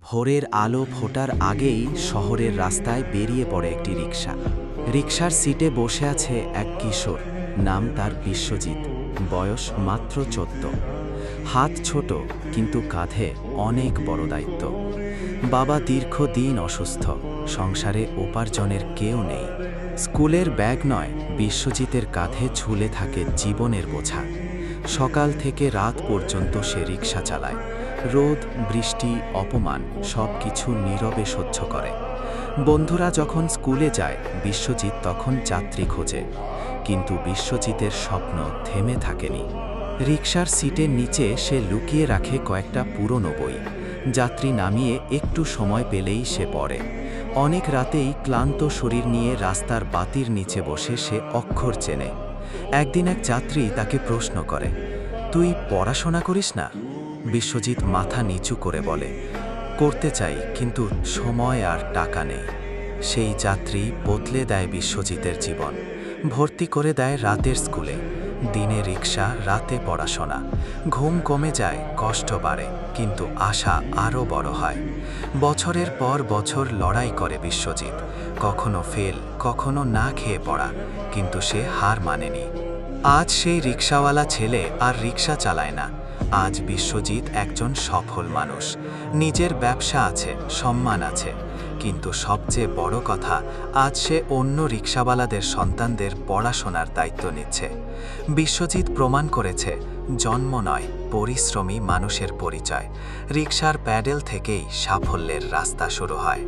ভোরের আলো ফোটার আগেই শহরের রাস্তায় বেরিয়ে পড়ে একটি রিকশা। রিকশার সিটে বসে আছে এক কিশোর, নাম তার বিশ্বজিৎ। বয়স মাত্র 14। হাত ছোট, কিন্তু কাঁধে অনেক বড় দায়িত্ব। বাবা দীর্ঘদিন অসুস্থ, সংসারে উপার্জনের কেউ নেই। স্কুলের ব্যাগ নয়, বিশ্বজিতের কাঁধে ঝুলে থাকে জীবনের বোঝা। সকাল থেকে রাত পর্যন্ত সে রিকশা চালায়। রোদ, বৃষ্টি, অপমান সব কিছু নীরবে সহ্য করে। বন্ধুরা যখন স্কুলে যায়, বিশ্বজিৎ তখন যাত্রী খোঁজে। কিন্তু বিশ্বজিতের স্বপ্ন থেমে থাকেনি। রিকশার সিটের নিচে সে লুকিয়ে রাখে কয়েকটা পুরনো বই। যাত্রী নামিয়ে একটু সময় পেলেই সে পড়ে। অনেক রাতেই ক্লান্ত শরীর নিয়ে রাস্তার বাতির নিচে বসে সে অক্ষর চেনে। একদিন এক যাত্রী তাকে প্রশ্ন করে, তুই পড়াশোনা করিস না? বিশ্বজিৎ মাথা নিচু করে বলে, করতে চাই, কিন্তু সময় আর টাকা নেই। সেই যাত্রী বদলে দেয় বিশ্বজিতের জীবন। ভর্তি করে দেয় রাতের স্কুলে। দিনে রিকশা, রাতে পড়াশোনা। ঘুম কমে যায়, কষ্ট বাড়ে, কিন্তু আশা আরও বড় হয়। বছরের পর বছর লড়াই করে বিশ্বজিৎ। কখনো ফেল, কখনো না খেয়ে পড়া, কিন্তু সে হার মানেনি। আজ সেই রিকশাওয়ালা ছেলে আর রিকশা চালায় না। আজ বিশ্বজিৎ একজন সফল মানুষ। নিজের ব্যবসা আছে, সম্মান আছে, কিন্তু সবচেয়ে বড় কথা, আজ সে অন্য রিকশাওয়ালাদের সন্তানদের পড়াশোনার দায়িত্ব নিচ্ছে। বিশ্বজিৎ প্রমাণ করেছে, জন্ম নয়, পরিশ্রমী মানুষের পরিচয়। রিকশার প্যাডেল থেকেই সাফল্যের রাস্তা শুরু হয়।